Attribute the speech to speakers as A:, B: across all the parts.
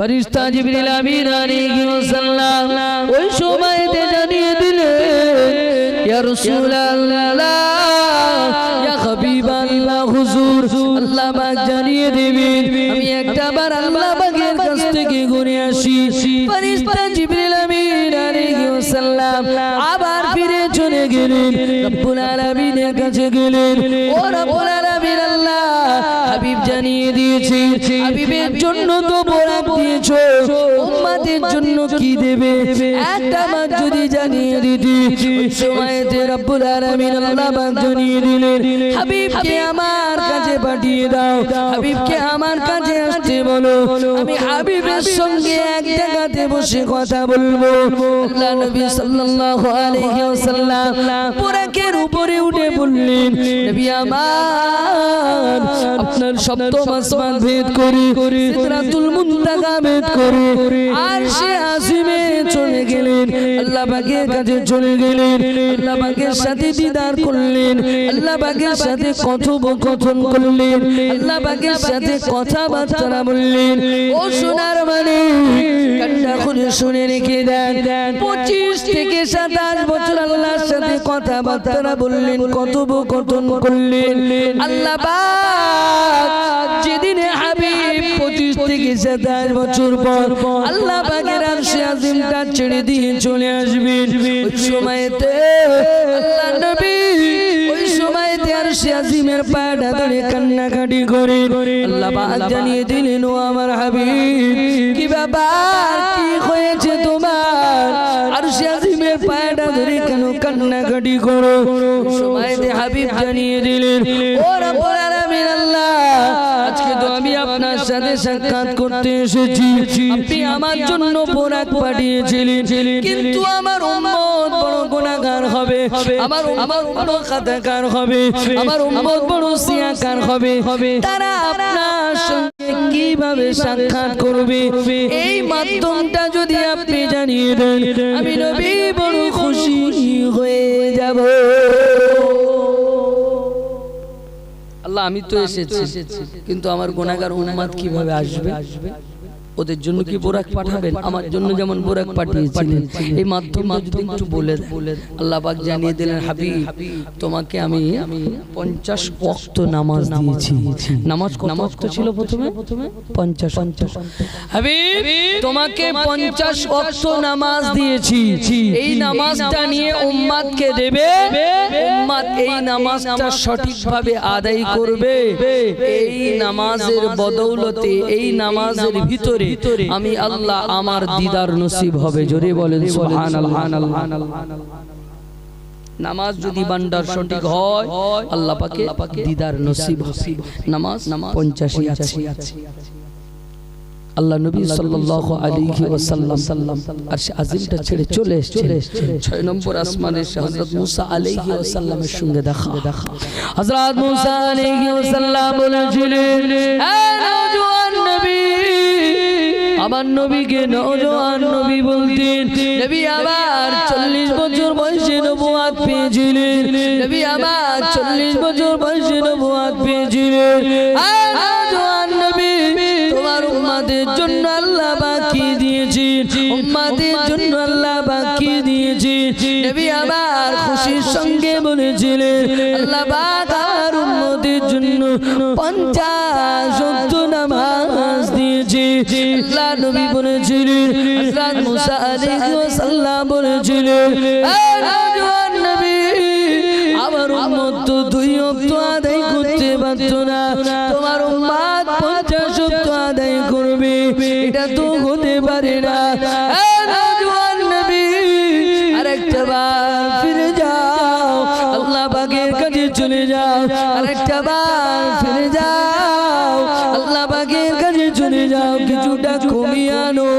A: ফেরেশতা জিবরিল আমিন আলাইহিস সালাম ওই সময়তে জানিয়ে দিলেন ইয়া রাসূলুল্লাহ ইয়া হাবিবাল্লাহ হুজুর আল্লাহ পাক জানিয়ে দিবেন আমি একটাবার আল্লাহ পাকের কাছ থেকে ঘুরে আসি ফেরেশতা জিবরিল আমিন আলাইহিস সালাম আবার ফিরে চলে গেলেন রব্বুল আলামিনের কাছে গেলেন ও রব্বুল আলামিন আল্লাহ হাবিব জানিয়ে দিয়েছে হাবিবের জন্য তো বরাত দিয়েছো উম্মতের জন্য কি দেবে একটা বার যদি জানিয়ে দিতি ওই সময়তে রব্বুল আলামিন আল্লাহ পাক জানিয়ে দিলেন হাবিবকে আমার কাছে পাঠিয়ে দাও হাবিবকে আমার কাছে আসতে বলো আমি হাবিবের সঙ্গে এক জায়গাতে বসে কথা বলবো আল্লাহ নবী সাল্লাল্লাহু আলাইহি ওয়াসাল্লাম বুরাকের উপরে উঠে বললেন নবী আমার আপনার সপ্তম আসমান ভেদ করে সিদরাতুল মুনতাহা ভেদ করে আরশে আজিমে চলে গেলেন আল্লাহ পাকের কাছে চলে গেলেন আল্লাহ পাকের সাথে দিদার করলেন আল্লাহ পাকের সাথে কথোপকথন করলেন আল্লাহ পাকের সাথে কথাবার্তা বললেন ও সোনার মানে কান্না করে শুনে রেখে দেন 25 থেকে 27 বছর আল্লাহর সাথে কথাবার্তা বললেন কথোপকথন করলেন আল্লাহ পাক যেদিনে হাবিব 25 থেকে 27 বছর পর আল্লাহ পাকের আরশে আজিমটা ছেড়ে দিয়ে চলে আসবেন ওই সময়তে আল্লাহ নবী ওই সময়তে আরশে আজিমের পায়টা ধরে কান্নাকাটি করে আল্লাহ পাক জানিয়ে দিলেন ও আমার হাবিব কি ব্যাপার কি হয়েছে তোমার আরশে আজিমের পায়টা ধরে কেন কান্নাকাটি করো সময়তে হাবিব জানিয়ে দিলেন ও রব্বুল আলামিন আল্লাহ আজকে তো আমি আপনার সাথে সাক্ষাৎ করতে এসেছি আপনি আমার জন্য বোরাক পাঠিয়েছিলেন কিন্তু আমার উম্মত বড় গুনাহগার হবে আমার উম্মত বড় খাতাকার হবে আমার উম্মত বড় সিয়াকার হবে তারা আপনার সঙ্গে কিভাবে সাক্ষাৎ করবে এই মাধ্যমটা যদি আপনি জানিয়ে দেন আমি নবী বড় খুশি হয়ে যাব আল্লাহ আমি তো এসেছি কিন্তু আমার গুনাহগার উম্মত কিভাবে আসবে ওদের জন্য কি বোরাক পাঠাবেন আমার জন্য যেমন বোরাক পাঠিয়েছিলেন এই মাধ্যমে যদি একটু বলে আল্লাহ পাক জানিয়ে দিলেন হাবিব তোমাকে আমি 50 ওয়াক্ত নামাজ দিয়েছি নামাজ ওয়াক্ত ছিল প্রথমে 50 হাবিব তোমাকে 50 ওয়াক্ত নামাজ দিয়েছি এই নামাজটা নিয়ে উম্মতকে দেবে উম্মত এই নামাজটা সঠিকভাবে আদায় করবে এই নামাজের বদৌলতে এই নামাজের ভিতরে আমি আল্লাহ আমার দিদার নসিব হবে জোরে বলেন সুবহানাল্লাহ নামাজ যদি বান্দার সঠিক হয় আল্লাহ পাকে দিদার নসিব হবে নামাজ 85 আছে আল্লাহ নবী সাল্লাল্লাহু আলাইহি ওয়াসাল্লাম আরশে আজিমটা ছেড়ে চলে এসেছেন 6 নম্বর আসমানে হযরত মুসা আলাইহি ওয়াসাল্লামের সঙ্গে দেখা হযরত মুসা আলাইহি ওয়াসাল্লাম বলেছিলেন হে নওজোয়ান নবী আমার নবীকে নওজোয়ান নবী বলতেন নবী আমার 40 বছর বয়সে নবুয়ত পেয়েছিলেন নবী আমার 40 বছর বয়সে নবুয়ত পেয়েছিলেন নওজোয়ান নবী তোমার উম্মতের জন্য আল্লাহ বাকি দিয়েছি উম্মতের জন্য আল্লাহ বাকি দিয়েছি নবী আমার খুশির সঙ্গে বলেছিলেন আল্লাহ পাক আমার উম্মতের জন্য 50 ওয়াক্ত নামাজ দিয়েছি আল্লাহ নবী বলেছিলেন হযরত মুসা আলাইহিস সালাম বলেছিলেন হে নওজোয়ান নবী আমার উম্মত তো 2 ওয়াক্ত আদায় করতে পারতো না তোমার উম্মত 50 ওয়াক্ত আদায় করবে এটা তো হতে পারে না হে নওজোয়ান নবী আরেকটা বার ফিরে যাও আল্লাহ পাকের কাছে চলে যাও আরেকটা বার ফিরে যাও আল্লাহ পাকের কাছে চলে যাও কিছুটা কমিয়ে আনো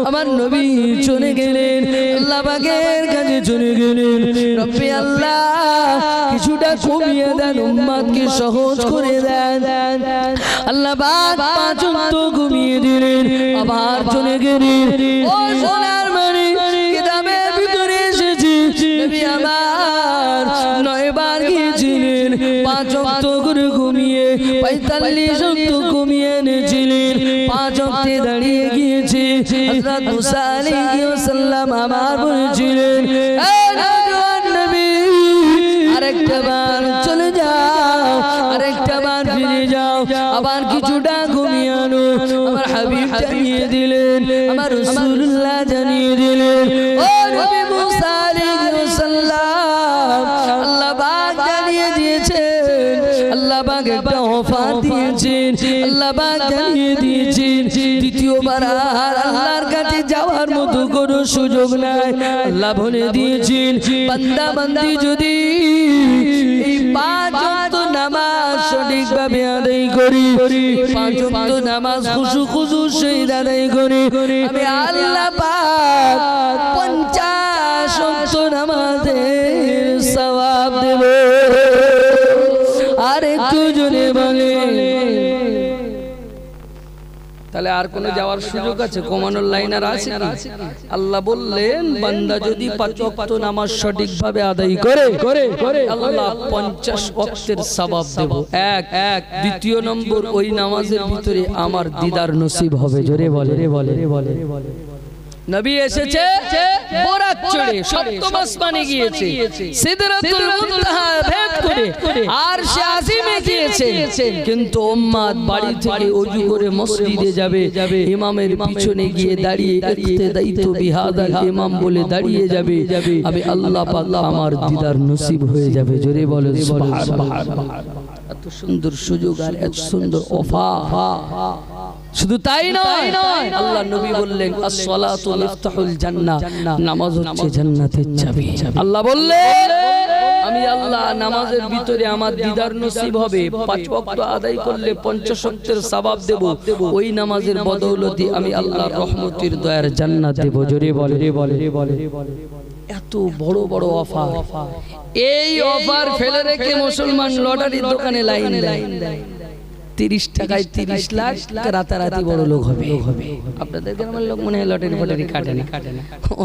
A: আমার নবী চলে গেলেন আল্লাহ পাকের কাছে চলে গেলেন রব্বি আল্লাহ কিছুটা কমিয়ে দেন উম্মতকে সহজ করে দেন আল্লাহ পাক 5 ওয়াক্ত কমিয়ে দিলেন আবার চলে গেলেন ও সোনার মানি কিতাবের ভিতরে এসেছে নবী আমার 9 বার গিয়েছিলেন 5 ওয়াক্ত করে কমিয়ে 45 ওয়াক্ত কমিয়ে এনেছিলেন 5 ওয়াক্তে দাঁড়িয়ে গিয়েছে হযরত মুসা আলাইহিস সালাম আমার বলেছিলেন নবী আরেকটা বার চলে যাও, আরেকটা বার ফিরে যাও, আবার কিছুটা ঘুমিয়ে আনো। আমার হাবিব জানিয়ে দিলেন, আমার রাসূলুল্লাহ জানিয়ে দিলেন, ও নবী মুসা আলাইহিস সালাম আল্লাহ পাক জানিয়ে দিয়েছেন, আল্লাহ পাক একটা অফার দিয়েছেন, আল্লাহ পাক জানিয়ে দিয়েছেন দ্বিতীয়বার আর আল্লাহর কাছে যাওয়ার মতো কোনো সুযোগ নাই। আল্লাহ বলে দিয়েছেন বান্দা বান্দি যদি এই পাঁচ ওয়াক্ত নামাজ সঠিকভাবে আদায় করি, পাঁচ ওয়াক্ত নামাজ খুশু সহিত আদায় করি, আমি আল্লাহ পাক 50 ওয়াক্ত নামাজের সওয়াব দেব। আর একটু জোরে বলে, তাহলে আর কোন যাওয়ার সুযোগ আছে? কমানোর লাইন আর আছে কি? আল্লাহ বললেন বান্দা যদি 5 ওয়াক্ত নামাজ সঠিকভাবে আদায় করে আল্লাহ 50 ওয়াক্তের সওয়াব দেব। এক দ্বিতীয় নম্বর ওই নামাজের ভিতরে আমার দিদার নসিব হবে। জোরে বলে নবী এসেছে বোরাক চড়ে, সপ্তম আসমানে গিয়েছে, সিদরাতুল মুনতাহা ভেদ করে আরশে আজিমে গিয়েছে, কিন্তু উম্মত বাড়ি থেকে ওযু করে মসজিদে যাবে, ইমামের পিছনে গিয়ে দাঁড়িয়ে ইক্তেদাইতু বিহাদাল ইমাম বলে দাঁড়িয়ে যাবে, আমি আল্লাহ পাক আমার দিদার নসিব হয়ে যাবে। জোরে বলে সুবহানাল্লাহ। এত সুন্দর সুযোগ আর এত সুন্দর অফার। শুধু তাই নয়, আল্লাহ নবী বললেন as-salatu মিফতাহুল জান্নাহ, নামাজ হচ্ছে জান্নাতের চাবি। আল্লাহ বললেন আমি আল্লাহ নামাজের ভিতরে আমার দিদার নসিব হবে, 5 ওয়াক্ত আদায় করলে 50 ওয়াক্তের সওয়াব দেব, ওই নামাজের বদৌলতে আমি আল্লাহর রহমতের দয়ার জান্নাত দেব। জোরে বলে এত বড় বড় অফার। এই অফার ফেলে রেখে মুসলমান লটারির দোকানে লাইন দেয়, 30 টাকায় 30 লাখ রাতারাতি বড় লোক হবে। আপনাদের গ্রামের লোক মনে হয় লটারি কাটে না,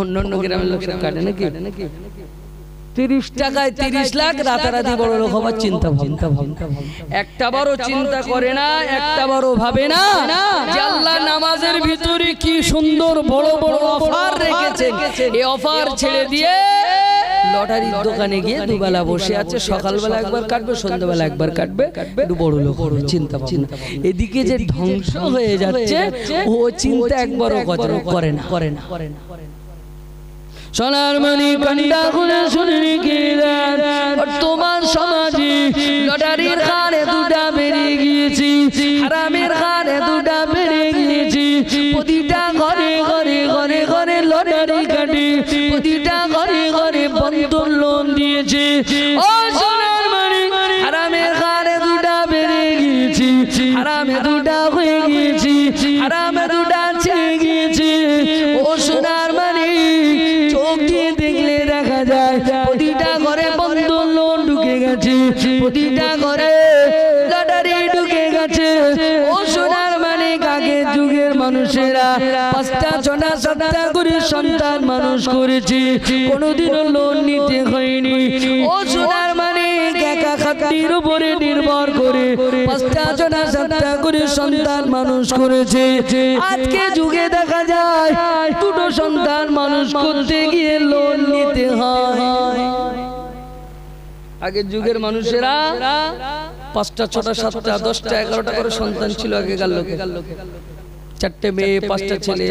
A: অন্য গ্রামের লোক সব কাটে নাকি? 30 টাকায় 30 লাখ রাতারাতি বড় লোক হবার চিন্তা ভাবনা একটা বড় চিন্তা করে না, একটা বড় ভাবে না যে আল্লাহ নামাজের ভিতরে কি সুন্দর বড় বড় অফার রেখেছেন। এই অফার ছেড়ে দিয়ে লটারির দোকানে গিয়ে দুবেলা বসে আছে, সকালবেলা একবার কাটবে, সন্ধ্যাবেলা একবার কাটবে, একটু বড় লোক চিন্তা। এদিকে যে ধ্বংস হয়ে যাচ্ছে ও চিন্তা একবারও করে না। সোনার মনি কান্ডা খুলে শুনে গেলেন তোমার সমাজে লটারির খানে দুটা বেরিয়ে গিয়েছি, হারামের খানে দুটা বেরিয়ে গিয়েছি, প্রতিটা ঘরে লটারি কাটে, প্রতিটা ঘরে বন্ধন লোন দিয়েছে। ও সোনার মনি হারামের খানে দুটা বেরিয়ে গিয়েছি, হারামে দুটা হয়ে গিয়েছি, হারামে দুটা ছেড়ে গিয়েছি। ও সোনার মনি দেখলে দেখা যায় প্রতিটা ঘরে বন্ধন লোন ঢুকে গেছে, প্রতিটা ঘরে লটারি ঢুকে গেছে। ও সোনার মানে আগের যুগের মানুষেরা 5টা 6টা 7টা করে সন্তান মানুষ করেছে, কোনোদিনও লোন নিতে হয়নি। ও সোনার মানে একা খাটনির উপরে নির্ভর করে 5টা 6টা 7টা করে সন্তান মানুষ করেছে। আজকে যুগে দেখা যায় 2টো সন্তান মানুষ করতে গিয়ে লোন নিতে হয়। আগের যুগের মানুষেরা 5টা 6টা 7টা 10টা 11টা করে সন্তান ছিল আগেকার লোকে, 4টে মেয়ে 5টা ছেলে,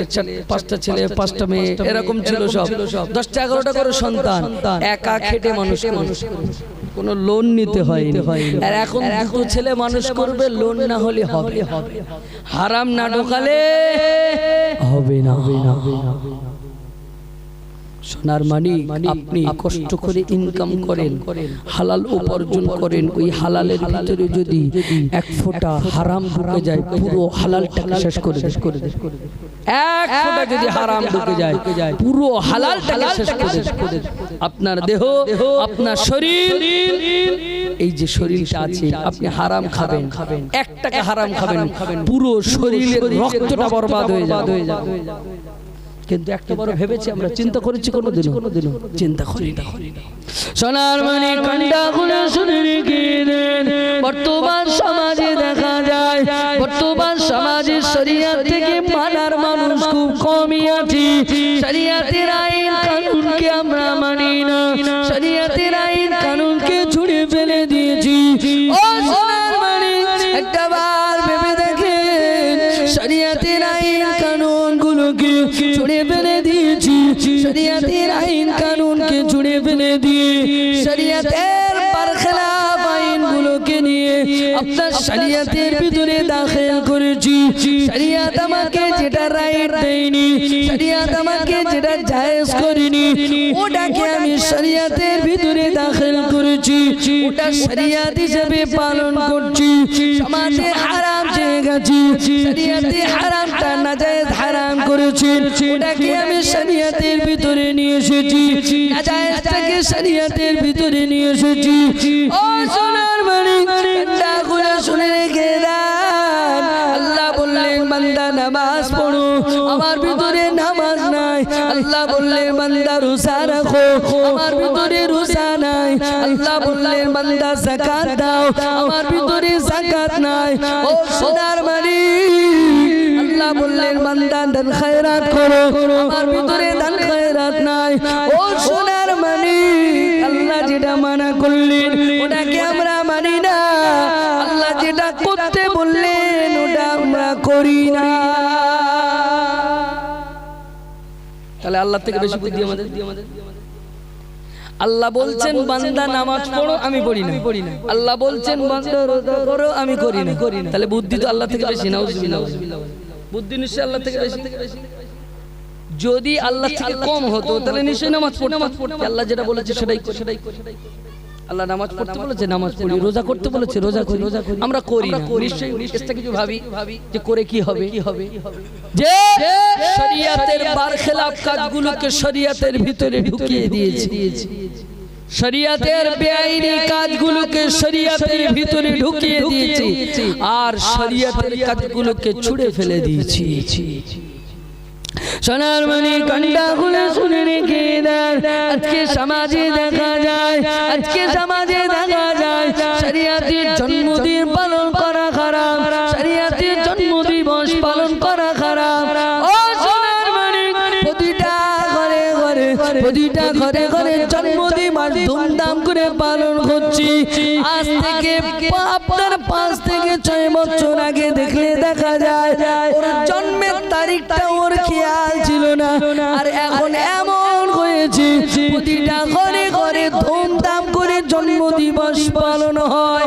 A: 5টা ছেলে 5টা মেয়ে, এরকম ছিল সব। 10টা 11টা করে সন্তান, একা খেটে মানুষ কোনো লোন নিতে হয়নি। আর এখন 2টো ছেলে মানুষ করবে, লোন না হলে হবে, হারাম না ঢোকালে হবে না। সোনার মানিক আপনি কষ্ট করে ইনকাম করেন, হালাল উপার্জন করেন, ওই হালালের ভিতরে যদি 1 ফোঁটা হারাম ঢুকে যায় পুরো হালালটাকে শেষ করে দেয়। 1 ফোঁটা যদি হারাম ঢুকে যায় পুরো হালালটাকে শেষ করে দেয়। আপনার দেহ, আপনার শরীর, এই যে শরীরটা আছে, আপনি হারাম খাবেন, 1 টাকা হারাম খাবেন, পুরো শরীরের রক্তটা বরবাদ হয়ে যাবে। কিন্তু একটা বড় ভেবেছি আমরা, চিন্তা করেছি কোনোদিনও? চিন্তা করি না। সোনার মানি কান্ডা খুলে শুনে রেখে দেন, বর্তমান সমাজে দেখা যায়, বর্তমান সমাজে শরিয়ত থেকে মানার মানুষ খুব কমই আছে। শরিয়তের আইন কানুনকে আমরা মানি না, শরিয়তের আইন কানুনকে ছুঁড়ে ফেলে দিয়েছি। ও সোনার মানি একটা বার ভেবে দেখেন, শরিয়তের আইন কানুন গুলোকে ছুঁড়ে ফেলে দিয়েছি। শরিয়তের আইন কানুনকে ছুঁড়ে ফেলে দিয়ে শরিয়তের বরখলাফ আইন গুলোকে নিয়ে আপনার শরিয়তের ভিতরে দাখিল করেছি। শরিয়ত আমাকে যেটা রাইট দেয়নি, শরিয়ত আমাকে যেটা জায়েজ করেনি, ওটাকে আমি শরিয়তের ভিতরে দাখিল করেছি, ওটা শরিয়ত হিসেবে পালন করছি। সমাজে হারাম চেয়ে গেছি, শরিয়তে হারামটা নাজায়েজ হারাম করেছি, ওটাকে আমি শরিয়তের ভিতরে নিয়ে এসেছি, নাজায়েজটাকে শরিয়তের ভিতরে নিয়ে এসেছি। ও সোনার মানি কান্ডা খুলে শুনে রেখে দেন, আল্লাহ বললেন বান্দা নামাজ পড়ো, আমার ভিতরে নামাজ নাই। আল্লাহ বললেন বান্দা রোজা রাখো, আমার ভিতরে রোজা নাই। আল্লাহ বললেন বান্দা যাকাত দাও, আমার ভিতরে যাকাত নাই। ও সোনার মানি আল্লাহ বললেন বান্দা দান খায়রাত করো, আমার ভিতরে দান খায়রাত নাই। ও সোনার মানি আল্লাহ যেটা মানা করলেন ওটাকে আমরা মানি না, আল্লাহ যেটা করতে বললেন ওটা আমরা করি না। তাহলে আল্লাহ থেকে বেশি বুদ্ধি আমাদের। আল্লাহ বলছেন বান্দা নামাজ পড়ো, আমি পড়ি না। আল্লাহ বলছেন বান্দা রোজা করো, আমি করি না। তাহলে বুদ্ধি তো আল্লাহ থেকে বেশি। নাউজুবিল্লাহ, বুদ্ধি নিশ্চয়ই আল্লাহ থেকে বেশি। যদি আল্লাহ থেকে কম হতো তাহলে নিশ্চয়ই নামাজ পড়তাম। আল্লাহ যেটা বলেছে সেটাই করি। আল্লাহ নামাজ পড়তে বলেছে নামাজ পড়ি, রোজা করতে বলেছে রোজা করি, আমরা করি না। নিশ্চয়ই নিশ্চয় কিছু ভাবি যে করে কি হবে, যে শরিয়তের বরখলাফ কাজগুলোকে শরিয়তের ভিতরে ঢুকিয়ে দিয়েছি, শরিয়তের বেআইনি কাজগুলোকে শরিয়তের ভিতরে ঢুকিয়ে দিয়েছি, আর শরিয়তের কাজগুলোকে ছুঁড়ে ফেলে দিয়েছি। সোনার মানি কান্ডা খুলে শুনে রেখে দেন, আজকে সমাজে দেখা যায়, আজকে সমাজে দেখা যায় শরিয়তের জন্মদিন পালন করা খারাপ, শরিয়তের জন্মদিবস পালন করা খারাপ। ও সোনার মানি প্রতিটা ঘরে জন্মদিবস ধুমধাম করে পালন করছি। আজ থেকে আপনার 5 থেকে 6 বছর আগে দেখলে দেখা যায় ওর জন্মের তারিখটা ওর খেয়াল ছিল না, আর এখন এমন হয়েছে প্রতিটা ঘরে ধুমধাম করে জন্মদিবস পালন হয়।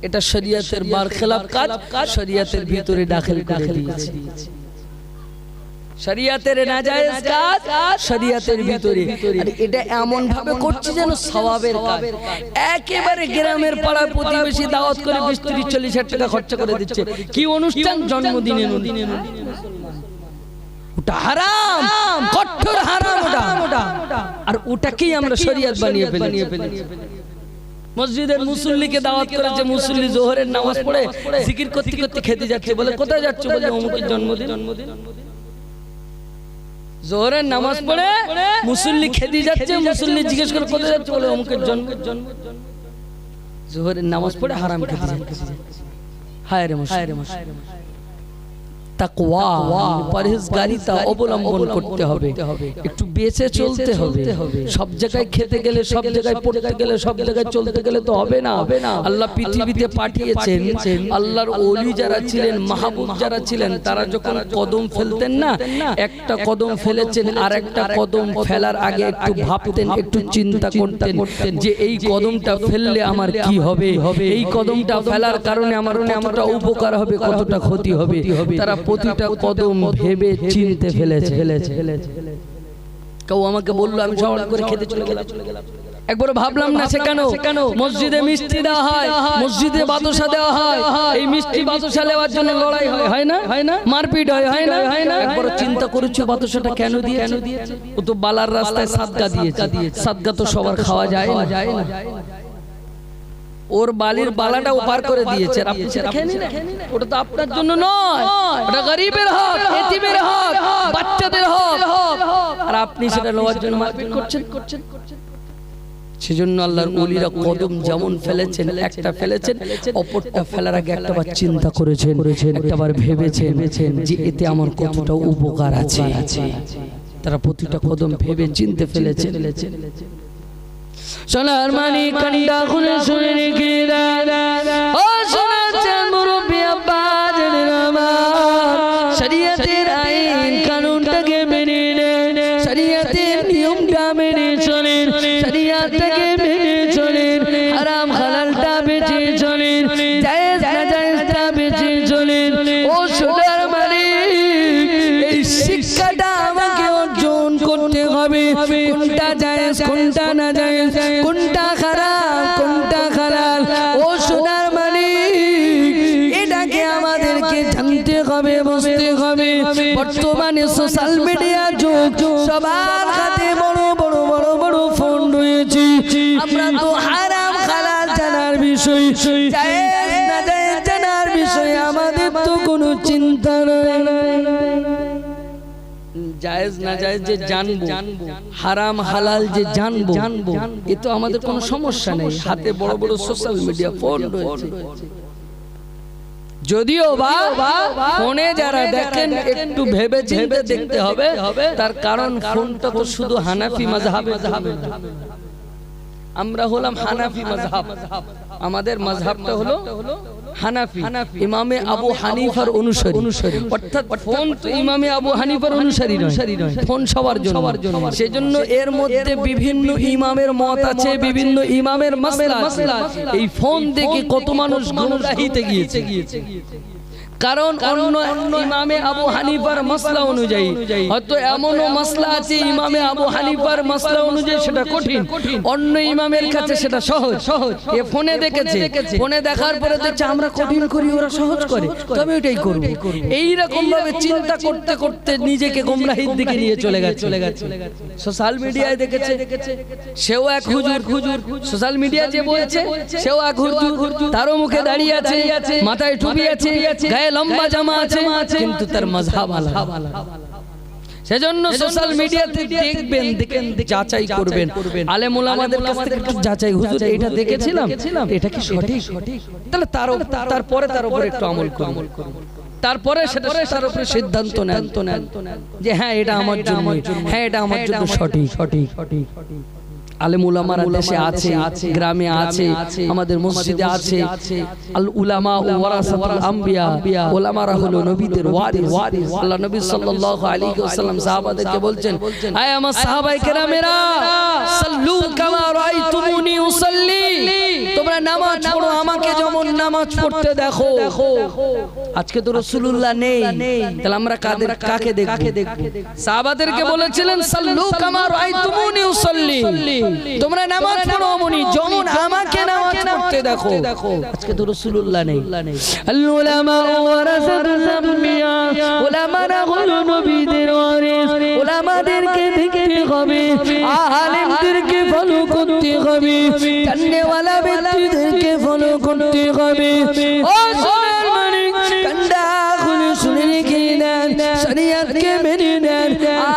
A: এটা শরিয়তের বরখলাফ কাজ, শরিয়তের ভিতরে দাখিল করে দিয়েছে। শরিয়তের নাজায়েজ কাজ শরিয়তের ভিতরে, আর এটা এমন ভাবে করছে যেন সওয়াবের কাজ। একেবারে গ্রামের পাড়া প্রতিবেশী দাওয়াত করে 20-30-40 টাকা খরচা করে দিচ্ছে। কি অনুষ্ঠান? জন্মদিনে। ওটা হারাম, কঠোর হারাম ওটা, আর ওটাকেই আমরা শরিয়ত বানিয়ে ফেলেছি। মসজিদের মুসল্লিকে দাওয়াত করেছে, মুসল্লি জোহরের নামাজ পড়ে জিকির করতে করতে খেতে যাচ্ছে, বলে কোথায় যাচ্ছে? বলে অমুকের জন্মদিন। জোহরের নামাজ পড়ে মুসল্লি খেতে যাচ্ছে, মুসল্লি জিজ্ঞেস করে কোথায় যাচ্ছে? বলে অমুকের জন্ম। জোহরের নামাজ পড়ে হারাম খেতে যাচ্ছে। হায় রে মশাই, তাকওয়া পরহেজগারিতা অবলম্বন করতে হবে, একটু বেঁচে চলতে হবে। সব জায়গায় খেতে গেলে, সব জায়গায় পড়তে গেলে, সব জায়গায় চলতে গেলে তো হবে না। আল্লাহ পৃথিবীতে পাঠিয়েছেন, আল্লাহর ওলি যারা ছিলেন, মাহবুব যারা ছিলেন, তারা যখন কদম ফেলতেন না, একটা কদম ফেলেছেন আর একটা কদম ফেলার আগে একটু ভাবতেন, একটু চিন্তা করতেন যে এই কদমটা ফেললে আমার কি হবে, এই কদমটা ফেলার কারণে আমার কতটা উপকার হবে, কতটা ক্ষতি হবে। তারা প্রতিটা কদম ভেবে চিনতে ফেলেছে। কেউ আমাকে বললো, আমি সওয়াল করে খেতে চলে গেলাম। একবার ভাবলাম না সে কেন মসজিদে মিষ্টি দেওয়া হয়, মসজিদে বাতাসা দেওয়া হয়, এই মিষ্টি বাতাসা নেওয়ার জন্য লড়াই হয় না, মারপিট হয় না। একবার চিন্তা করেছো বাতাসাটা কেন দিয়েছে? ও তো বালার রাস্তায় সাদকা দিয়েছে। সাদকা তো সবার খাওয়া যায় না। ওর বালির বালাটা ওপার করে দিয়েছে, আপনি সেটা খেয়ে নিন। ওটা তো আপনার জন্য নয়, ওটা গরিবের হক, এতিমের হক, বাচ্চাদের হক, আর আপনি সেটা নেওয়ার জন্য মারপিট করছেন। সেজন্য আল্লাহর ওলিরা কদম যেমন ফেলেছেন, একটা ফেলেছেন, অপরটা ফেলার আগে একটাবার চিন্তা করেছেন, একটাবার ভেবেছেন যে এতে আমার কতটা উপকার আছে। তারা প্রতিটা কদম ভেবে চিনতে ফেলেছেন। সোনার মানিক কান্ডা খুলে শুনে রেখে ও শোনাচ্ছেন মুরব্বি আব্বা জানেন আমার, শরীয়তের আইন কানুনটাকে মেনে নেন, শরীয়তের নিয়মটা মেনে চলেন, শরীয়তকে মেনে চলেন, হারাম হালালটা বেঁচে চলেন, জায়েজ নাজায়েজটা বেঁচে চলেন। ও সোনার মানিক, এই শিক্ষাটা আমাকে অর্জন করতে হবে, কোনটা জায়েজ কোনটা না জায়েজ, কোনটা খারাপ কোনটা হালাল। ও সোনার মানিক, এটাকে আমাদেরকে জানতে হবে, বুঝতে হবে। বর্তমানে সোশ্যাল মিডিয়া যুগ, সবার হাতে বড় বড় বড় বড় ফোন রয়েছে। আমরা তো হারাম হালাল জানার বিষয়, জায়েজ না জায়েজ জানার বিষয়ে আমাদের তো কোনো চিন্তা নাই। জায়েজ না জায়েজ যে জানবো, হারাম হালাল যে জানবো, এ তো আমাদের কোনো সমস্যা নেই। হাতে বড় বড় সোশ্যাল মিডিয়া ফোন রয়েছে। যদিও বা ফোনে যারা দেখেন একটু ভেবে চিন্তে দেখতে হবে, তার কারণ ফোনটা তো শুধু হানাফি মাযহাবে। আমরা হলাম হানাফি মাযহাব, আমাদের মাযহাবটা হলো হানাফি, ইমামে আবু হানিফার অনুসারী। অর্থাৎ ফোন তো ইমামে আবু হানিফার অনুসারী নয়, ফোন সবার জন্য। সেজন্য এর মধ্যে বিভিন্ন ইমামের মত আছে, বিভিন্ন ইমামের মাসলা আছে। এই ফোন দেখে কত মানুষ গুমরাহিতে গিয়েছে, কারণ অন্য ইমামে আবু হানিফার মাসলা অনুযায়ী হয়তো এমনও মাসলা আছে ইমামে আবু হানিফার মাসলা অনুযায়ী সেটা কঠিন, অন্য ইমামের কাছে সেটা সহজ। এ ফোনে দেখেছে, ফোনে দেখার পরে দেখছে আমরা কঠিন করি, ওরা সহজ করে, তবে ওইটাই করব। এইরকম ভাবে চিন্তা করতে করতে নিজেকে গোমরাহির দিকে নিয়ে চলে গেছে। সোশ্যাল মিডিয়ায় দেখেছে, সেও এক হুজুর, সোশ্যাল মিডিয়া যে বলছে সেও এক হুজুর, তারও মুখে দাঁড়িয়ে আছে, মাথায় টুপি আছে, গায়ে লম্বা জামা আছে, কিন্তু তার মাযহাব আলাদা। সেজন্য সোশ্যাল মিডিয়াতে দেখবেন, দেখেন, যাচাই করবেন, আলেম ওলামাদের কাছ থেকে একটু যাচাই, হুজুর এটা দেখেছিলাম, এটা কি সঠিক? তাহলে তারপরে তার উপরে একটু আমল করুন, তারপরে সেটা তার উপরে সিদ্ধান্ত নেন যে হ্যাঁ এটা আমার জন্য, হ্যাঁ এটা আমার জন্য সঠিক। আলেম উলামারা দেশে আছে, গ্রামে আছে, আমাদের মসজিদে আছে। আল উলামা ওয়ারাসাতুল আম্বিয়া, উলামারা হলো নবীদের ওয়ারিস। আল্লাহ নবী সাল্লাল্লাহু আলাইহি ওয়াসাল্লাম সাহাবাদেরকে বলছেন, আয় আমার সাহাবায়ে কেরামেরা, সাল্লু কামা রাআইতুমুনি উসাল্লি, তোমরা নামাজ পড়ো আমাকে যেমন নামাজ পড়তে দেখো। আজকে তো রাসূলুল্লাহ নেই, তাহলে আমরা কাকে দেখব? সাহাবাদেরকে বলেছিলেন সাল্লু কামা রাআইতুমুনি উসাল্লি, তোমরা নামাজ পড়ো অমনি যেমন আমাকে নামাজ পড়তে দেখো। আজকে তো রাসূলুল্লাহ নেই। আল উলামা ওয়ারাসাতুল আম্বিয়া, উলামারা হলো নবীদের ওয়ারিস। উলামাদেরকে দেখতে হবে, আলেমদেরকে ফলো করতে হবে, জাননেওয়ালা ব্যক্তিদেরকে ফলো করতে হবে। ও সোনার মানিক, কান্ডা খুলে শুনে রেখে নেন, শরীয়তকে মেনে নেন,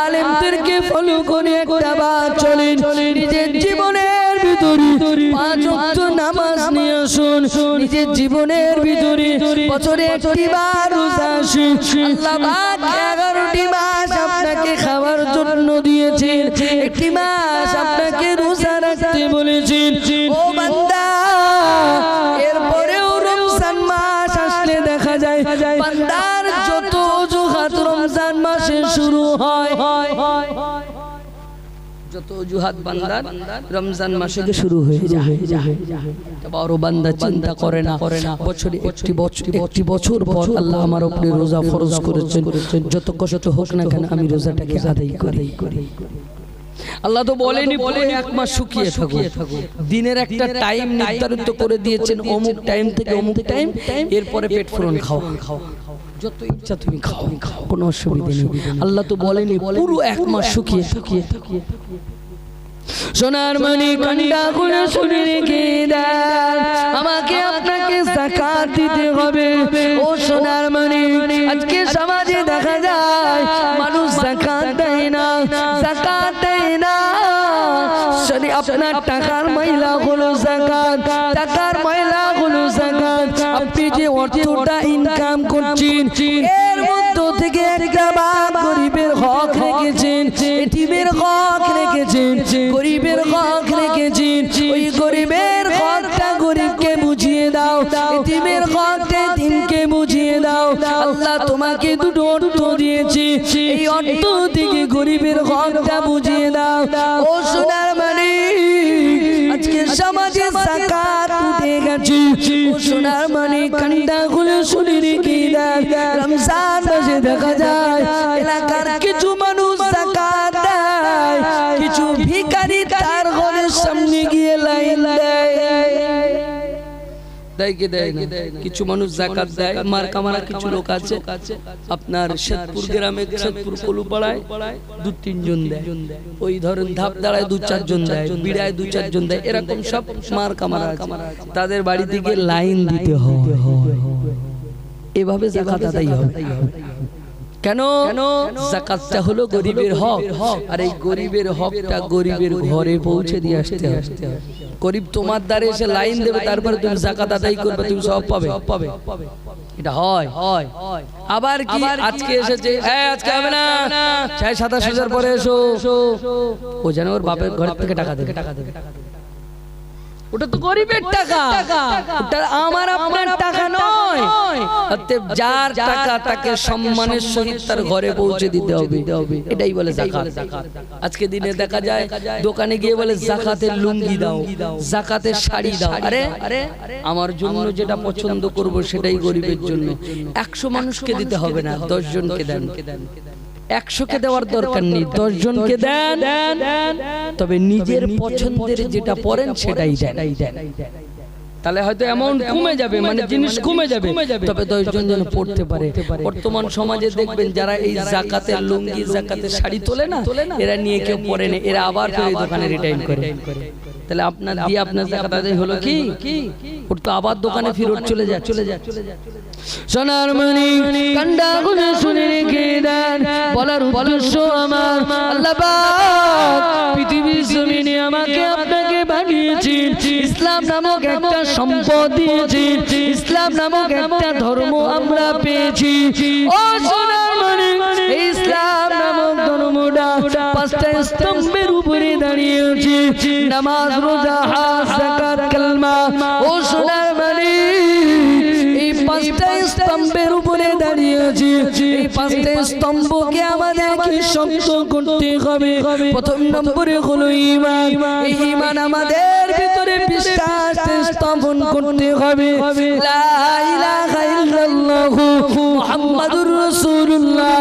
A: আলেমদেরকে ফলো করে একটা বার চলেন। নিজের জীবনের ভিতরে 5 ওয়াক্ত নামাজ নিয়ে আসুন, নিজের জীবনের ভিতরে বছরে একটি বার রোজা আসুন। আল্লাহ পাক 11টি মাস আপনাকে খাওয়ার জন্য দিয়েছেন, একটি মাস আপনাকে রোজা রাখতে বলেছেন। ও বান্দা, এরপরেও রমজান মাস আসলে দেখা যায় বান্দার যত অজুহাত রমজান মাসে শুরু হয়, যত অজুহাত বান্দার রমজান মাসে শুরু হয়ে যায়। বড় বান্দা চিন্তা করে না, বছরে একটি বছর পর আল্লাহ আমার উপরে রোজা ফরজ করেছেন, যত কষ্ট হোক না কেন আমি রোজাটাকে আদায় করি। আল্লাহ তো বলেনি বলেন 1 মাস শুকিয়ে থাকো, দিনের একটা টাইম নির্ধারিত করে দিয়েছেন, অমুক টাইম থেকে অমুক টাইম, এরপরে পেট ফুরন খাওয়া, যত ইচ্ছা তুমি খাও, কোনো অসুবিধা নেই। আল্লাহ তো বলেনি পুরো 1 মাস শুকিয়ে। সোনার মনি কান্ডা খুলে শুনে রেখে দেন, আমাকে আপনাকে যাকাত দিতে হবে। ও সোনার মনি, আজকে সমাজে দেখা যায় মানুষ যাকাত দেয় না, যাকাত দেয় না। আপনার টাকার ময়লা হলো যাকাত, টাকার ময়লা হলো যাকাত। আপনি যে অর্থটা ইনকাম করছেন এর মধ্য থেকে একটা ভাগ গরিবের হক রেখেছেন, এতিমের হক রেখেছেন, গরিবের হক রেখেছেন। ওই গরিবের হকটা গরিবকে বুঝিয়ে দাও, এতিমের হকটা এতিমকে বুঝিয়ে দাও। আল্লাহ তোমাকে দুটো অর্থ দিয়েছে, এই অর্থ থেকে গরিবের হকটা বুঝিয়ে দাও। ও সোনার মানিক, আজকে সমাজে যাকাত উঠে গেছে। ও সোনার মানিক, কান্ডা খুলে শুনে রেখে দেন, রমজান মাসে দেখা যায় এলাকার কিছু মানুষ যাকাত দেয়, কিছু ভিখারি তার ঘরের সামনে গিয়ে লাইন দেয়। কিছু মানুষ যাকাত দেয়, মার কামারা কিছু লোক আছে আপনার শেতপুর গ্রামে, শেতপুর কলুপাড়ায় 2-3 জন দেয়, ওই ধরেন ধাপ দাঁড়ায় 2-4 জন দেয়, বিড়ায় 2-4 জন দেয়, এরকম সব মার কামারা আছে। তাদের বাড়ি থেকে লাইন দিতে হয়, এভাবে যাকাত আদায় হবে। কেন? যাকাতটা হলো গরিবের হক, আর এই গরিবের হকটা গরিবের ঘরে পৌঁছে দিয়ে আসতে হবে। গরিব তোমার দ্বারে এসে লাইন দেবে, তারপরে তুমি যাকাত আদায় করবে, তুমি সব পাবে। এটা হয়। আবার কি আজকে এসেছে, আজকে হবে না, 27,000 পরে এসো, ও যেন ওর বাপের ঘর থেকে টাকা দেবে। ওটা তো গরিবের টাকা, ওটা আমার আপনার টাকা নয়। অতএব যার টাকা তাকে সম্মানের সহিত তার ঘরে পৌঁছে দিতে হবে, এটাই বলে যাকাত। আজকে দিনে দেখা যায় দোকানে গিয়ে বলে যাকাতের লুঙ্গি দাও, যাকাতের শাড়ি দাও। আরে আমার জন্য যেটা পছন্দ করব সেটাই গরিবের জন্য। 100 মানুষকে দিতে হবে না, 10 জনকে দেন। 100কে দেওয়ার দরকার নেই, 10 জনকে দেন, তবে নিজের পছন্দের যেটা পড়েন সেটাই দেন। তাহলে হয়তো অ্যামাউন্ট কমে যাবে, মানে জিনিস কমে যাবে, তবে 10 জন যেন পড়তে পারে। বর্তমান সমাজে দেখবেন যারা এই যাকাতের লুঙ্গি, যাকাতের শাড়ি তোলে না, এরা নিয়ে কেউ পড়ে না, এরা আবার ফের দোকানে রিটার্ন করে। তাহলে আপনার দিয়ে আপনার যাকাত আদায় হলো কি? ওর তো আবার দোকানে ফেরত চলে যায়। সোনার মানিক, কান্ডা খুলে শুনে রেখে দেন, বলার উদ্দেশ্য আমার, আল্লাহ পাক পৃথিবীর জমিনে আমাকে আপনাকে বানিয়েছেন, ইসলাম নামক একটা সম্পদ দিয়েছেন, ইসলাম নামক একটা ধর্ম আমরা পেয়েছি। ও সোনার মানিক, এই ইসলাম নামক ধর্মটা 5টা স্তম্ভের উপরে দাঁড়িয়েছে, নামাজ, রোজা, হজ, যাকাত, কালমা। ও সোনার মানিক, এই 5টা স্তম্ভের উপরে দাঁড়িয়েছে। এই 5টা স্তম্ভকে আমাদেরকে শক্ত করতে হবে। প্রথম নম্বরে হলো ঈমান। এই ঈমান আমাদের ভিতরে বিশ্বাস স্থাপন করতে হবে। লা ইলাহা ইল্লাল্লাহু মুহাম্মাদুর রাসূলুল্লাহ,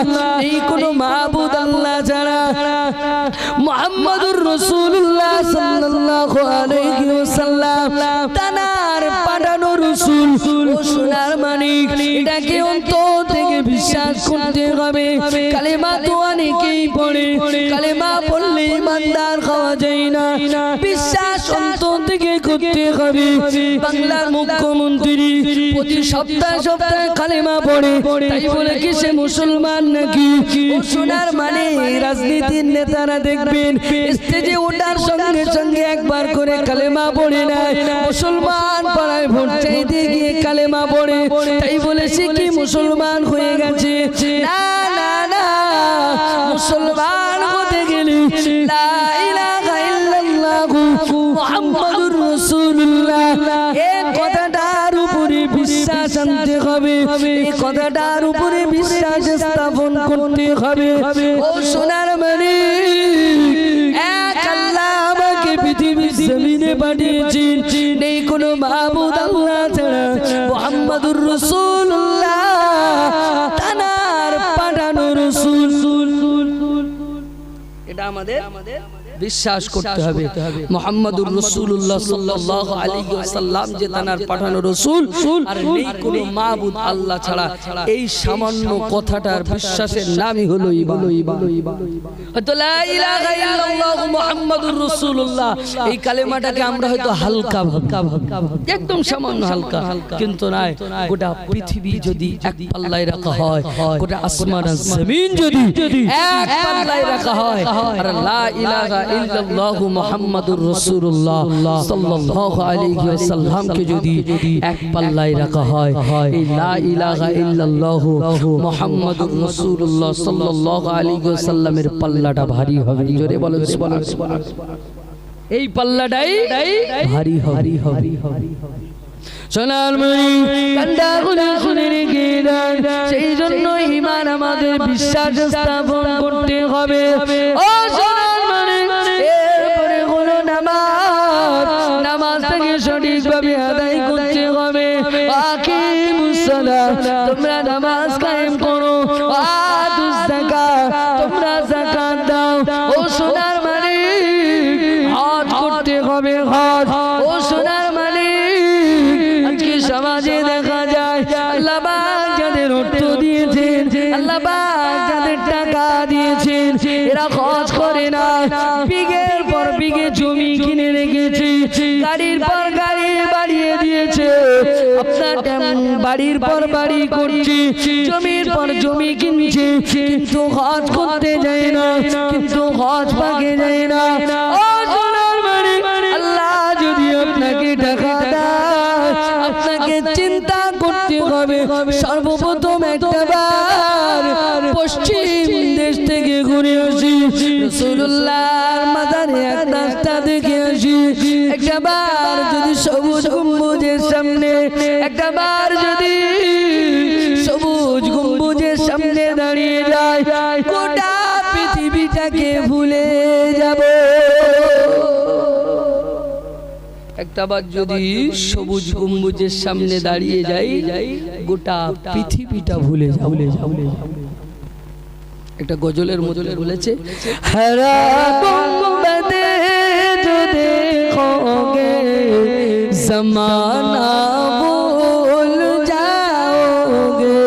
A: এই কোন মাবুদ আল্লাহ ছাড়া, মুহাম্মাদুর রাসূলুল্লাহ সাল্লাল্লাহু আলাইহি ওয়াসাল্লাম তানার পাঠানো রাসূল। ও সোনার মানিক, এটাকে অন্তর থেকে বিশ্বাস করতে হবে। কালেমা তো অনেকেই পড়ে, কালেমা পড়লে ইমানদার হওয়া যায় না, বিশ্বাস অন্তর থেকে করতে হবে। বাংলার মুখ্যমন্ত্রী প্রতি সপ্তাহে কালেমা পড়ে, তাই বলে কি সে মুসলমান নাকি? ও সোনার মানে রাজনীতির নেতারা দেখবেন স্টেজে ওঠার সঙ্গে সঙ্গে একবার করে কালেমা পড়ে নেয়। মুসলমান পাড়ায় ভোট চাইতে গিয়ে কালেমা পড়ে, তাই বলে সে কি মুসলমান হয়ে গেছে? না না না, মুসলমান হতে গেলে লা ইলাহা ইল্লাল্লাহু মুহাম্মাদুর রাসূলুল্লাহ, এই কথাটার উপরে বিশ্বাস আনতে হবে, এই কথাটার উপরে বিশ্বাস স্থাপন করতে হবে। ও সোনার মানিক, এক আল্লাহ আমাকে পৃথিবীর জমিনে পাঠিয়েছেন, নেই কোনো মাবুদ আল্লাহ ছাড়া, মুহাম্মাদুর রাসূলুল্লাহ তানার পাঠানো রাসূল। এটা আমাদের বিশ্বাস করতে হবে মুহাম্মাদুর রাসূলুল্লাহ সাল্লাল্লাহু আলাইহি ওয়াসাল্লাম যে তার পাঠানো রাসূল আর নেই কোনো মাবুদ আল্লাহ ছাড়া। এই সামান্য কথাটার বিশ্বাসের নামই হলো ঈমান। হয়তো লা ইলাহা ইল্লাল্লাহ মুহাম্মাদুর রাসূলুল্লাহ এই কালেমাটাকে আমরা হয়তো হালকা একদম সামান্য হালকা, কিন্তু নয় গোটা পৃথিবী যদি এক পাল্লায় রাখা হয়, গোটা আসমান আর জমিন যদি এক পাল্লায় রাখা হয়, আর লা ইলাহা ইল্লাল্লাহ মুহাম্মাদুর রাসূলুল্লাহ সাল্লাল্লাহু আলাইহি ওয়াসাল্লামকে যদি এক পাল্লায় রাখা হয়, এই লা ইলাহা ইল্লাল্লাহ মুহাম্মাদুর রাসূলুল্লাহ সাল্লাল্লাহু আলাইহি ওয়াসাল্লামের পাল্লাটা ভারী হবে। জোরে বলেন সুবহানাল্লাহ। এই পাল্লাটাই ভারী হবে। সোনার মণি কান্ডা গুলি শুনে রেখে দেন, সেই জন্য ঈমান আমাদের বিশ্বাস স্থাপন করতে হবে। ও সোনার মণি, এরপরে হলো নামাজটাকে সঠিকভাবে আদায় করতে হবে। আকিমুস সালাত, তোমরা নামাজ কায়েম করো। আতুজ যাকাত, তোমরা যাকাত দাও। ও সোনার মণি, হজ করতে হবে হজ। ও সোনার মণি, আজকে সমাজে দেখা যায় আল্লাহ পাক যাদের অর্থ দিয়েছেন, আল্লাহ পাক যাদের টাকা দিয়েছেন, এরা হজ করে না। বিঘের পর বিঘে জমি কিনে রেখেছে, গাড়ির পর গাড়ি বাড়িয়ে দিয়েছে। আপনার বাড়ির পর বাড়ি করছে, জমির পর জমি কিনছে, কিন্তু হজ করতে যায় না, কিন্তু হজ পাকে যায় না। ও সোনার মণি, আল্লাহ যদি আপনাকে টাকা দেয়, আপনাকে চিন্তা করতে হবে সর্বপ্রথম একবার পশ্চিম দেশ থেকে ঘুরে আসি, রাসূলুল্লাহর মাজারে এক রাস্তা দেখে আসি। একবার যদি সবুজ গম্বুজের সামনে, একবার যদি সবুজ গম্বুজের সামনে দাঁড়িয়ে যায়, গোটা পৃথিবীটাকে ভুলে যাব। একটাবার যদি সবুজ গম্বুজের সামনে দাঁড়িয়ে যাই, গোটা পৃথিবীটা ভুলে যাব। একটা গজলের মধ্যে বলেছে, হারা গুম্বদে जो देखोगे ज़माना भूल जाओगे,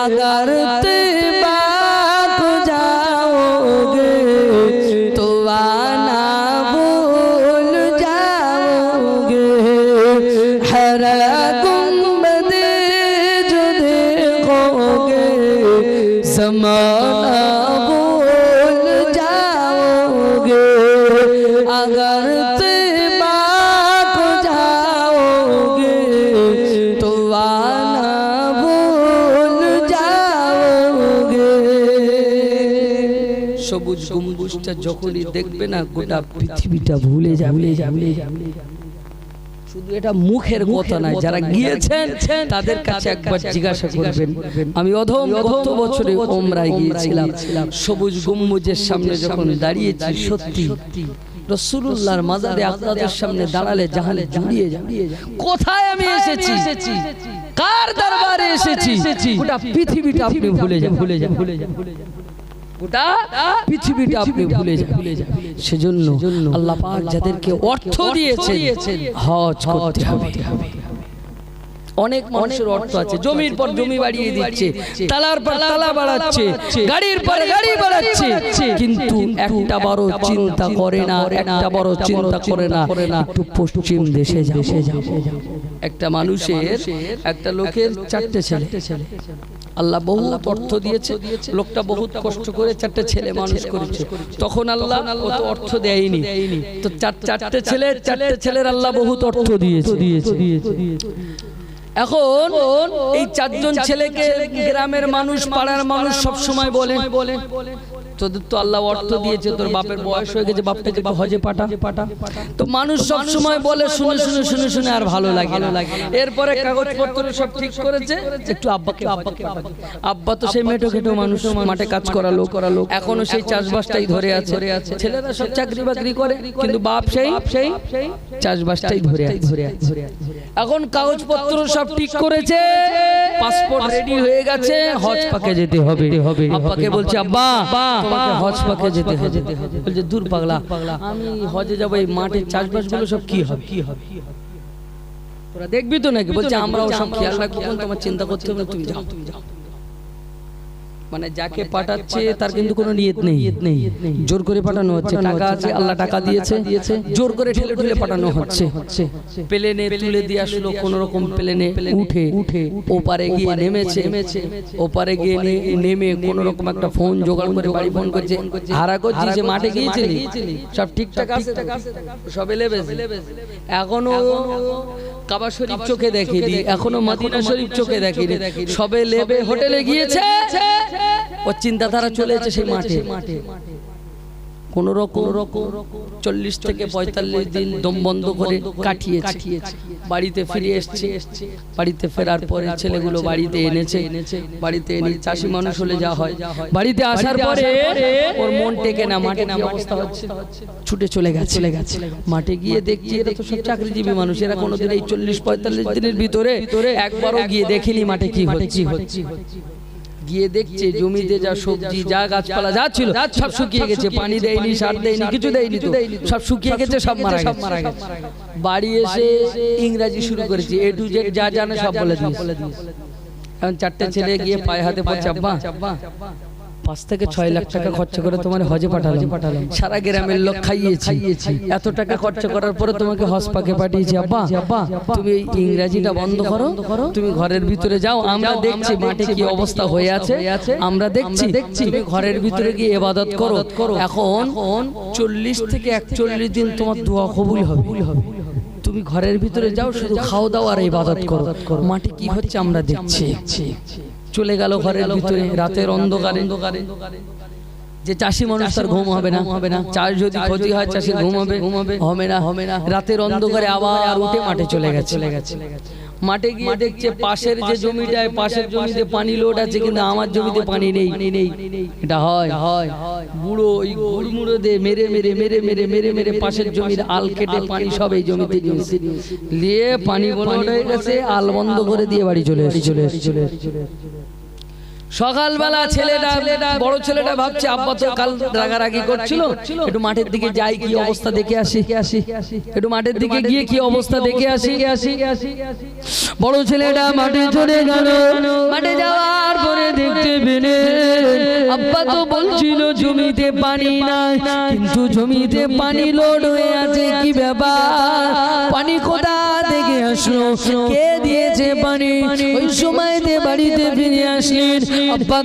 A: अगर तबाक जाओगे तो आना भूल जाओगे। हरा गुम्बदे जो देखोगे ज़माना भूल जाओगे, अगर तबाक जाओगे तो आना भूल जाओगे। সবুজ গম্বুজটা যখনই দেখবে না, গোটা পৃথিবীটা ভুলে যাবে। শুধু এটা মুখের কথা নয়, যারা গিয়েছেন তাদের কাছে একবার জিজ্ঞাসা করবেন। আমি গত বছরে ওমরায় গিয়েছিলাম, সবুজ গম্বুজের সামনে যখন দাঁড়িয়েছি, সত্যি রাসূলুল্লাহর মাজারে আপনাদের সামনে দাঁড়ালে জাহানে জুড়িয়ে যায়। কোথায় আমি এসেছি, কার দরবারে এসেছি, গোটা পৃথিবীটা আপনি ভুলে যান। গোটা পৃথিবীটা আপনি ভুলে যান। সেজন্য আল্লাহ পাক যাদেরকে অর্থ দিয়েছেন, হজ করতে হবে। অনেক মানুষের অর্থ আছে, জমির পর জমি বাড়িয়ে দিচ্ছে, তালার পর তালা বাড়াচ্ছে, গাড়ির পর গাড়ি বাড়াচ্ছে, কিন্তু একটা বড় চিন্তা করে না, একটা বড় চিন্তা করে না একটু পশ্চিম দেশে যাব। একটা মানুষের, একটা লোকের 4টে ছেলে, আল্লাহ বহুত অর্থ দিয়েছে, লোকটা বহুত কষ্ট করে 4টে ছেলে মানুষ করেছে। তখন আল্লাহ অত অর্থ দেয়নি, তো 4টে ছেলের আল্লাহ বহুত অর্থ দিয়েছে। এখন এই 4জন ছেলেকে গ্রামের মানুষ, পাড়ার মানুষ সব সময় বলে, তোদের তো আল্লাহ অর্থ দিয়েছে, তোর বাপের বয়স হয়ে গেছে, বাপটাকে হজে পাঠা। তো মানুষ সব সময় বলে, শুনে শুনে আর ভালো লাগে না। এরপরে কাগজপত্র সব ঠিক করেছে, একটু আব্বাকে আব্বা তো সেই মেটো খেটো মানুষ, মাঠে কাজ করা লোক, এখনো সেই চাষবাসটাই ধরে আছে। ছেলেরা সব চাকরি বাকরি করে, কিন্তু বাপ সেই চাষবাসটাই ধরে আছে। এখন কাগজপত্র সব সব ঠিক করেছে, পাসপোর্ট রেডি হয়ে গেছে, হজ পাকে যেতে হবে। আব্বাকে বলছে আব্বা তোমাকে হজ পাকে যেতে হবে। বলছে দূর পাগলা, আমি হজে যাবো, এই মাঠের চাষবাস গুলো সব কি হবে, তোরা দেখবি তো নাকি? বলছে আমরাও সব খেয়াল রাখবো, তোমার চিন্তা করতে হবে, তুমি যাও। মানে যাকে পাঠাচ্ছে তার কিন্তু কোনো নিয়ত নেই, জোর করে পাঠানো হচ্ছে। টাকা আছে, আল্লাহ টাকা দিয়েছে, জোর করে ঠেলে ঠেলে পাঠানো হচ্ছে। প্লেনে তুলে দিয়ে আসলো, কোন রকম প্লেনে উঠে ওপারে গিয়ে নেমেছে, ওপারে গিয়ে নেমে কোন রকম একটা ফোন জোগাড় করে বাড়ি ফোন করছে, হারা করছি যে মাঠে গিয়েছিলি, সব ঠিকঠাক আছে, সব এলেবে। এখনো কাবা শরীফ চোখে দেখিনি, এখনো মদিনা শরীফ চোখে দেখিনি, সবে লেবে হোটেলে গিয়েছে। ও চিন্তাধারা চলেছে সেই মাঠে। কোন রকম 40 থেকে 45 দিন দম বন্ধ করে কাটিয়েছে, বাড়িতে ফিরে এসেছে। বাড়িতে ফেরার পরে ছেলেগুলো বাড়িতে এনেছে, বাড়িতে এনে চাষি মানুষ হলে যা হয়, বাড়িতে আসার পরে ওর মন টেকে না, মাঠে কি অবস্থা হচ্ছে, ছুটে চলে গেছে। মাঠে গিয়ে দেখছি এরা তো সব চাকরিজীবী মানুষ, এরা কোনোদিন এই 40-45 দিনের ভিতরে একবারও গিয়ে দেখেনি মাঠে কি হচ্ছে। গিয়ে দেখছে জমিতে যা সবজি, যা গাছপালা যা ছিল সব শুকিয়ে গেছে, পানি দেয়নি, সার দেয়নি, কিছু দেয়নি, তো সব শুকিয়ে গেছে, সব মারা গেছে। বাড়ি এসে ইংরেজি শুরু করেছে, এ টু জেড যা জানে সব বলে দিয়েছে। এখন 4টে ছেলে গিয়ে পায়ে হাতে পড়ছে, আব্বা 5 থেকে 6 লাখ টাকা খরচা করে তোমার হজে পাঠালাম, সারা গ্রামের লোক খাইয়েছি, এত টাকা খরচা করার পরে তোমাকে হজ পাকে পাঠিয়েছি। আব্বা তুমি এই ইংরেজিটা বন্ধ করো, তুমি ঘরের ভিতরে যাও, আমরা দেখছি মাঠে কি অবস্থা হয়ে আছে, আমরা দেখছি, তুমি ঘরের ভিতরে গিয়ে ইবাদত করো। এখন 40 থেকে 41 দিন তোমার দোয়া কবুল হবে। তুমি ঘরের ভিতরে যাও, শুধু খাও দাও আর ইবাদত করো, মাঠে কি হচ্ছে আমরা দেখছি। চলে গেল ঘরের ভিতরে, রাতের অন্ধকারে। যে চাষি মানুষ তার ঘুম হবে না, চাষ যদি ক্ষতি হয় চাষির ঘুম হবে না। রাতের অন্ধকারে আবার উঠে মাঠে চলে গেছে। মাঠে গিয়ে দেখছে পাশের যে জমিটায়, পাশের জমিতে পানি লোড আছে, কিন্তু আমার জমিতে পানি নেই। এটা হয় বুড়ো ওই গুড়মুড়ো দিয়ে মেরে পাশের জমির আল কেটে পানি সব এই জমিতে নিয়ে পানি বন্ধ হয়ে গেছে, আল বন্ধ করে দিয়ে বাড়ি চলে এসেছে। সকালবেলা বড় ছেলেটা ভাবছে আব্বা তো কাল রাগারাগি করছিল, একটু মাঠের দিকে যাই, কি অবস্থা দেখে আসি, একটু মাঠের দিকে গিয়ে কি অবস্থা দেখে আসি। বড় ছেলেটা মাঠে চলে গেল। মাঠে যাওয়ার পরে দেখতে পেলে আব্বা তো বলছিল জমিতে পানি নাই, কিন্তু জমিতে পানি লোড হয়ে আছে। কি ব্যাপার, পানি কোথা থেকে আসলো, কে দিয়েছে পানি? ওই সময়তে বাড়িতে ফিরে আসলেন আব্বা।